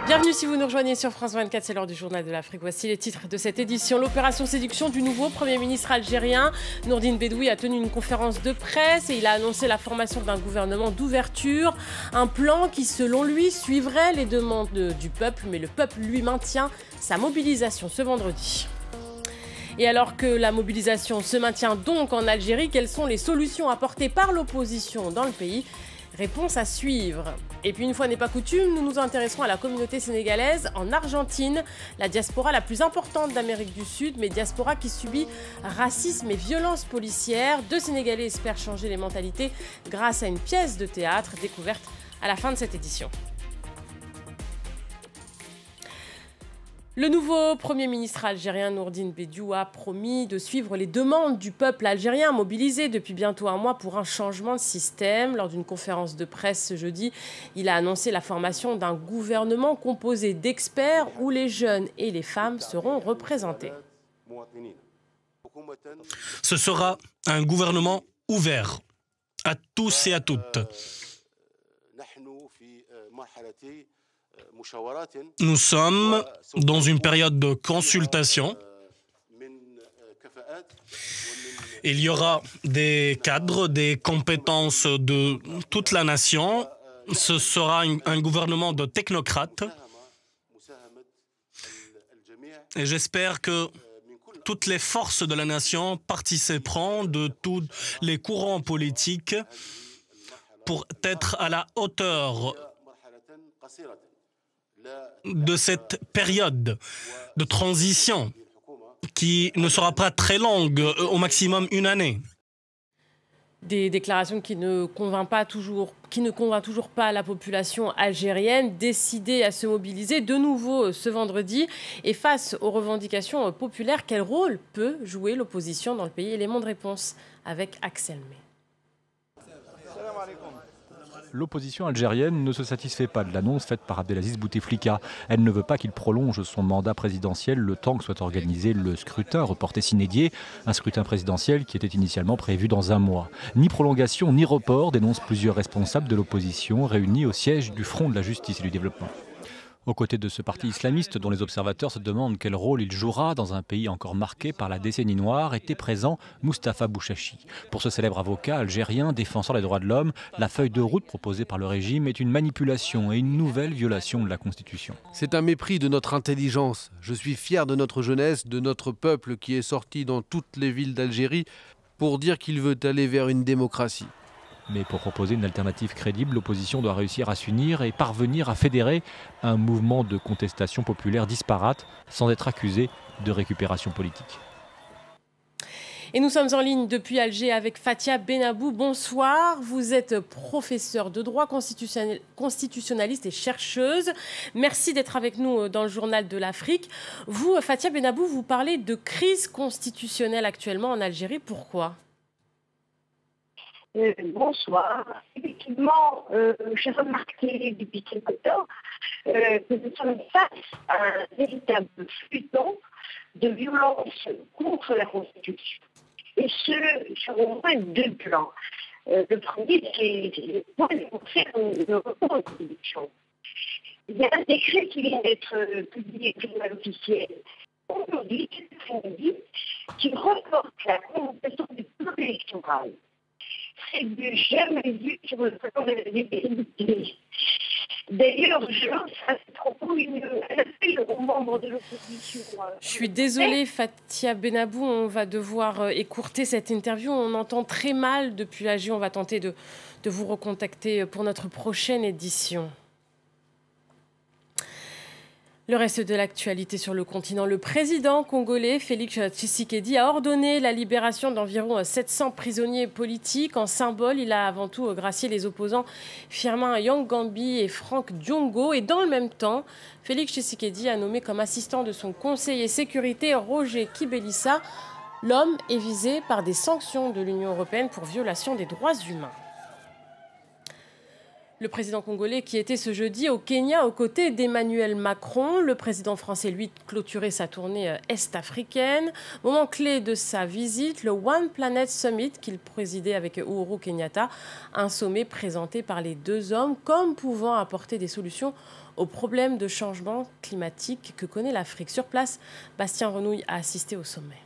Bienvenue si vous nous rejoignez sur France 24, c'est l'heure du Journal de l'Afrique. Voici les titres de cette édition. L'opération séduction du nouveau Premier ministre algérien. Nourdine Bedoui a tenu une conférence de presse et il a annoncé la formation d'un gouvernement d'ouverture. Un plan qui, selon lui, suivrait les demandes du peuple, mais le peuple lui maintient sa mobilisation ce vendredi. Et alors que la mobilisation se maintient donc en Algérie, quelles sont les solutions apportées par l'opposition dans le pays ? Réponse à suivre. Et puis une fois n'est pas coutume, nous nous intéresserons à la communauté sénégalaise en Argentine, la diaspora la plus importante d'Amérique du Sud, mais diaspora qui subit racisme et violences policières. Deux Sénégalais espèrent changer les mentalités grâce à une pièce de théâtre découverte à la fin de cette édition. Le nouveau Premier ministre algérien Nourdine Bedoui a promis de suivre les demandes du peuple algérien mobilisé depuis bientôt un mois pour un changement de système. Lors d'une conférence de presse ce jeudi, il a annoncé la formation d'un gouvernement composé d'experts où les jeunes et les femmes seront représentés. Ce sera un gouvernement ouvert à tous et à toutes. Nous sommes dans une période de consultation. Il y aura des cadres, des compétences de toute la nation. Ce sera un gouvernement de technocrates. Et j'espère que toutes les forces de la nation participeront de tous les courants politiques pour être à la hauteur de cette période de transition qui ne sera pas très longue, au maximum une année. Des déclarations qui ne convainquent toujours pas la population algérienne, décidée à se mobiliser de nouveau ce vendredi. Et face aux revendications populaires, quel rôle peut jouer l'opposition dans le pays? Élément de réponse avec Axel May. L'opposition algérienne ne se satisfait pas de l'annonce faite par Abdelaziz Bouteflika. Elle ne veut pas qu'il prolonge son mandat présidentiel le temps que soit organisé le scrutin reporté sine die, un scrutin présidentiel qui était initialement prévu dans un mois. Ni prolongation ni report, dénoncent plusieurs responsables de l'opposition réunis au siège du Front de la Justice et du Développement. Aux côtés de ce parti islamiste dont les observateurs se demandent quel rôle il jouera dans un pays encore marqué par la décennie noire, était présent Moustapha Bouchachi. Pour ce célèbre avocat algérien, défenseur des droits de l'homme, la feuille de route proposée par le régime est une manipulation et une nouvelle violation de la Constitution. C'est un mépris de notre intelligence. Je suis fier de notre jeunesse, de notre peuple qui est sorti dans toutes les villes d'Algérie pour dire qu'il veut aller vers une démocratie. Mais pour proposer une alternative crédible, l'opposition doit réussir à s'unir et parvenir à fédérer un mouvement de contestation populaire disparate sans être accusé de récupération politique. Et nous sommes en ligne depuis Alger avec Fathia Benabou. Bonsoir, vous êtes professeure de droit constitutionnaliste et chercheuse. Merci d'être avec nous dans le Journal de l'Afrique. Vous, Fathia Benabou, vous parlez de crise constitutionnelle actuellement en Algérie. Pourquoi ? Bonsoir. Effectivement, j'ai remarqué depuis quelque temps que nous sommes face à un véritable feuilleton de violence contre la Constitution. Et ce, sur au moins deux plans. Le premier, c'est le point qui concerne le recours aux Constitution. Il y a un décret qui vient d'être publié au journal officiel aujourd'hui, qui reporte la convocation du peuple électoral. C'est du jamais vu sur le plan de la liberté. D'ailleurs, je lance à ce propos un appel aux membres de l'opposition. Je suis désolée, Fathia Benabou, on va devoir écourter cette interview. On entend très mal depuis l'Algérie. On va tenter de vous recontacter pour notre prochaine édition. Le reste de l'actualité sur le continent. Le président congolais Félix Tshisekedi a ordonné la libération d'environ 700 prisonniers politiques. En symbole, il a avant tout gracié les opposants Firmin Yangambi et Franck Diongo. Et dans le même temps, Félix Tshisekedi a nommé comme assistant de son conseiller sécurité Roger Kibelissa. L'homme est visé par des sanctions de l'Union européenne pour violation des droits humains. Le président congolais qui était ce jeudi au Kenya aux côtés d'Emmanuel Macron. Le président français, lui, clôturait sa tournée est-africaine. Moment clé de sa visite, le One Planet Summit qu'il présidait avec Uhuru Kenyatta. Un sommet présenté par les deux hommes comme pouvant apporter des solutions aux problèmes de changement climatique que connaît l'Afrique. Sur place, Bastien Renouille a assisté au sommet.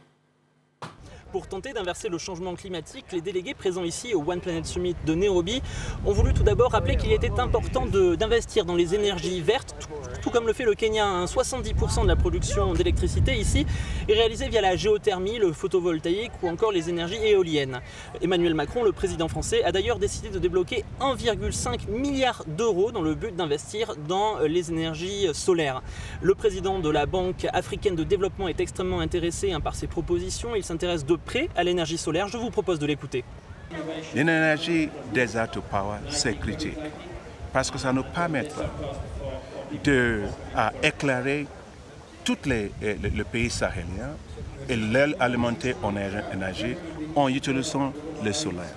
Pour tenter d'inverser le changement climatique, les délégués présents ici au One Planet Summit de Nairobi ont voulu tout d'abord rappeler qu'il était important d'investir dans les énergies vertes, tout comme le fait le Kenya. 70% de la production d'électricité ici est réalisée via la géothermie, le photovoltaïque ou encore les énergies éoliennes. Emmanuel Macron, le président français, a d'ailleurs décidé de débloquer 1,5 milliard d'euros dans le but d'investir dans les énergies solaires. Le président de la Banque africaine de développement est extrêmement intéressé par ces propositions. Il s'intéresse de près à l'énergie solaire. Je vous propose de l'écouter. L'énergie desert to power, c'est critique parce que ça nous permettra d'éclairer tout le pays sahélien et l'alimenter en énergie en utilisant le solaire.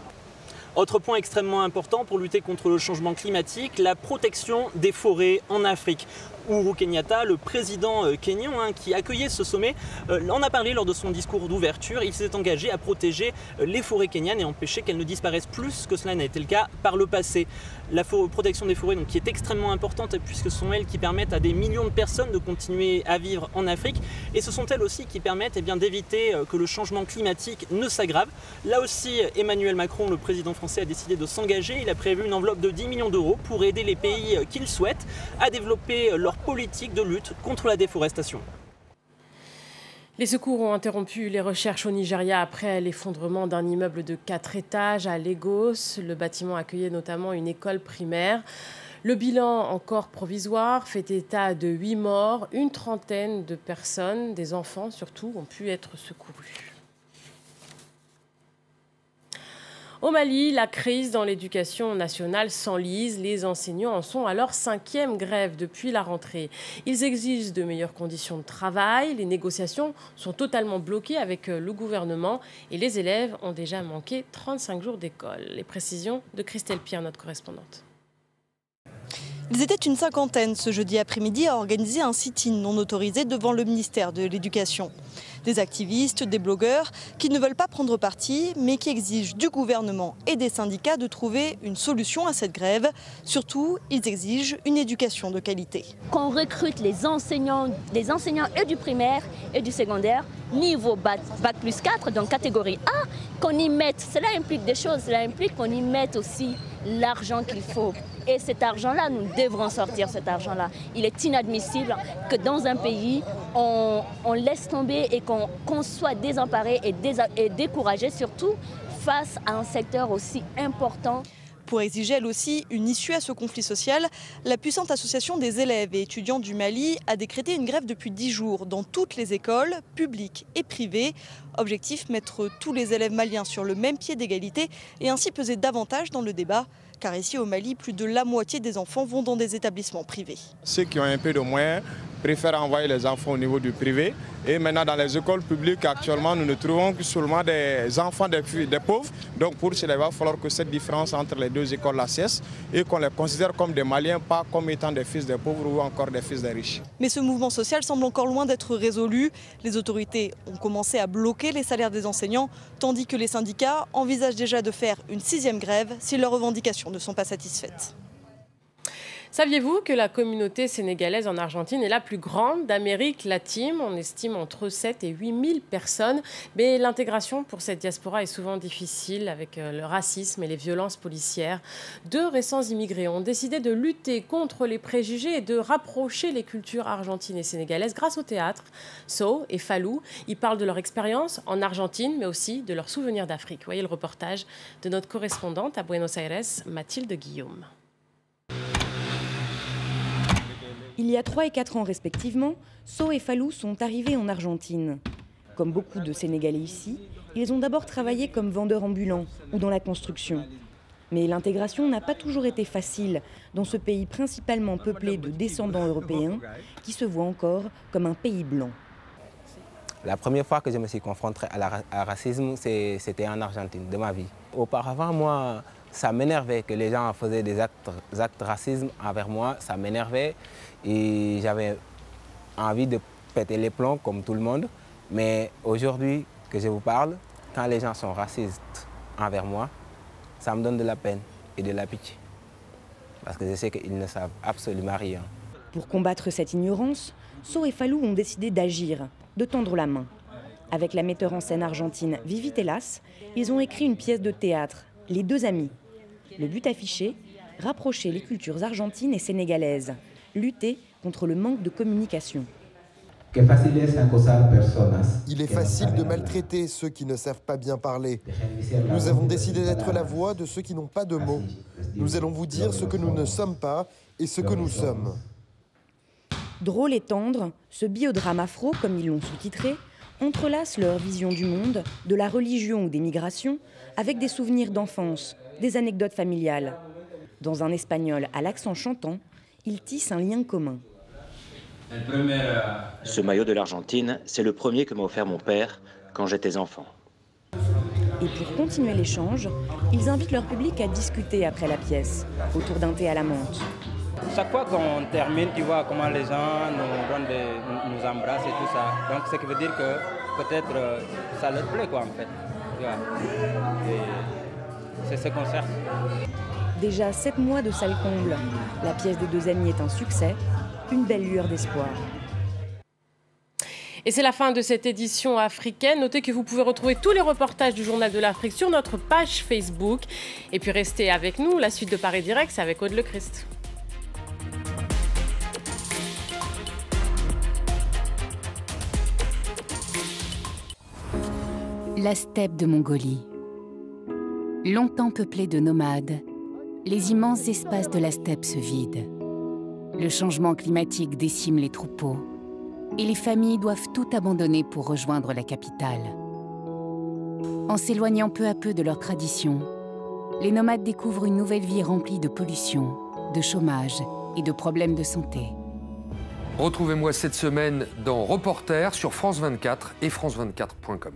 Autre point extrêmement important pour lutter contre le changement climatique, la protection des forêts en Afrique. Uhuru Kenyatta, le président kényan qui accueillait ce sommet, en a parlé lors de son discours d'ouverture. Il s'est engagé à protéger les forêts kenyanes et empêcher qu'elles ne disparaissent plus que cela n'a été le cas par le passé. La protection des forêts qui est extrêmement importante puisque ce sont elles qui permettent à des millions de personnes de continuer à vivre en Afrique et ce sont elles aussi qui permettent d'éviter que le changement climatique ne s'aggrave. Là aussi, Emmanuel Macron, le président français, a décidé de s'engager. Il a prévu une enveloppe de 10 millions d'euros pour aider les pays qu'il souhaite à développer leur politique de lutte contre la déforestation. Les secours ont interrompu les recherches au Nigeria après l'effondrement d'un immeuble de 4 étages à Lagos. Le bâtiment accueillait notamment une école primaire. Le bilan, encore provisoire, fait état de 8 morts. Une trentaine de personnes, des enfants surtout, ont pu être secourus. Au Mali, la crise dans l'éducation nationale s'enlise. Les enseignants en sont à leur 5e grève depuis la rentrée. Ils exigent de meilleures conditions de travail. Les négociations sont totalement bloquées avec le gouvernement et les élèves ont déjà manqué 35 jours d'école. Les précisions de Christelle Pierre, notre correspondante. Ils étaient une cinquantaine ce jeudi après-midi à organiser un sit-in non autorisé devant le ministère de l'Éducation. Des activistes, des blogueurs qui ne veulent pas prendre parti, mais qui exigent du gouvernement et des syndicats de trouver une solution à cette grève. Surtout, ils exigent une éducation de qualité. Qu'on recrute les enseignants et du primaire et du secondaire, niveau bac plus 4, donc catégorie A, qu'on y mette, cela implique des choses, cela implique qu'on y mette aussi l'argent qu'il faut. Et cet argent-là, nous devrons sortir cet argent-là. Il est inadmissible que dans un pays, on laisse tomber et qu'on soit désemparé et découragé, surtout face à un secteur aussi important. Pour exiger elle aussi une issue à ce conflit social, la puissante association des élèves et étudiants du Mali a décrété une grève depuis 10 jours dans toutes les écoles, publiques et privées. Objectif, mettre tous les élèves maliens sur le même pied d'égalité et ainsi peser davantage dans le débat. Car ici au Mali, plus de la moitié des enfants vont dans des établissements privés. Ceux qui ont un peu de moyens préfèrent envoyer les enfants au niveau du privé. Et maintenant, dans les écoles publiques, actuellement, nous ne trouvons que seulement des enfants des pauvres. Donc pour cela, il va falloir que cette différence entre les deux écoles cesse et qu'on les considère comme des Maliens, pas comme étant des fils des pauvres ou encore des fils des riches. Mais ce mouvement social semble encore loin d'être résolu. Les autorités ont commencé à bloquer les salaires des enseignants, tandis que les syndicats envisagent déjà de faire une 6e grève si leurs revendications ne sont pas satisfaites. Saviez-vous que la communauté sénégalaise en Argentine est la plus grande d'Amérique latine? On estime entre 7 et 8 000 personnes. Mais l'intégration pour cette diaspora est souvent difficile avec le racisme et les violences policières. 2 récents immigrés ont décidé de lutter contre les préjugés et de rapprocher les cultures argentines et sénégalaises grâce au théâtre. So et Falou, ils parlent de leur expérience en Argentine, mais aussi de leurs souvenirs d'Afrique. Voyez le reportage de notre correspondante à Buenos Aires, Mathilde Guillaume. Il y a 3 et 4 ans respectivement, So et Falou sont arrivés en Argentine. Comme beaucoup de Sénégalais ici, ils ont d'abord travaillé comme vendeurs ambulants ou dans la construction. Mais l'intégration n'a pas toujours été facile dans ce pays principalement peuplé de descendants européens qui se voit encore comme un pays blanc. La première fois que je me suis confronté à racisme, c'était en Argentine, de ma vie. Auparavant, moi, ça m'énervait que les gens faisaient des actes racistes envers moi, ça m'énervait et j'avais envie de péter les plombs comme tout le monde. Mais aujourd'hui que je vous parle, quand les gens sont racistes envers moi, ça me donne de la peine et de la pitié. Parce que je sais qu'ils ne savent absolument rien. Pour combattre cette ignorance, So et Fallou ont décidé d'agir, de tendre la main. Avec la metteur en scène argentine Vivi Telas, ils ont écrit une pièce de théâtre, Les deux amis. Le but affiché, rapprocher les cultures argentines et sénégalaises, lutter contre le manque de communication. Il est facile de maltraiter ceux qui ne savent pas bien parler. Nous avons décidé d'être la voix de ceux qui n'ont pas de mots. Nous allons vous dire ce que nous ne sommes pas et ce que nous sommes. Drôle et tendre, ce biodrame afro, comme ils l'ont sous-titré, entrelace leur vision du monde, de la religion ou des migrations, avec des souvenirs d'enfance, des anecdotes familiales. Dans un espagnol à l'accent chantant, ils tissent un lien commun. Ce maillot de l'Argentine, c'est le premier que m'a offert mon père quand j'étais enfant. Et pour continuer l'échange, ils invitent leur public à discuter après la pièce, autour d'un thé à la menthe. Chaque fois qu'on termine, tu vois comment les gens nous embrassent et tout ça. Donc, ce qui veut dire que peut-être ça leur plaît, quoi, en fait. Tu vois. Et c'est ce qu'on cherche. Déjà 7 mois de salle comble, la pièce des deux amis est un succès, une belle lueur d'espoir. Et c'est la fin de cette édition africaine. Notez que vous pouvez retrouver tous les reportages du Journal de l'Afrique sur notre page Facebook. Et puis restez avec nous, la suite de Paris Direct, c'est avec Aude Le Christ. La steppe de Mongolie. Longtemps peuplée de nomades, les immenses espaces de la steppe se vident. Le changement climatique décime les troupeaux et les familles doivent tout abandonner pour rejoindre la capitale. En s'éloignant peu à peu de leurs traditions, les nomades découvrent une nouvelle vie remplie de pollution, de chômage et de problèmes de santé. Retrouvez-moi cette semaine dans Reporter sur France 24 et France24.com.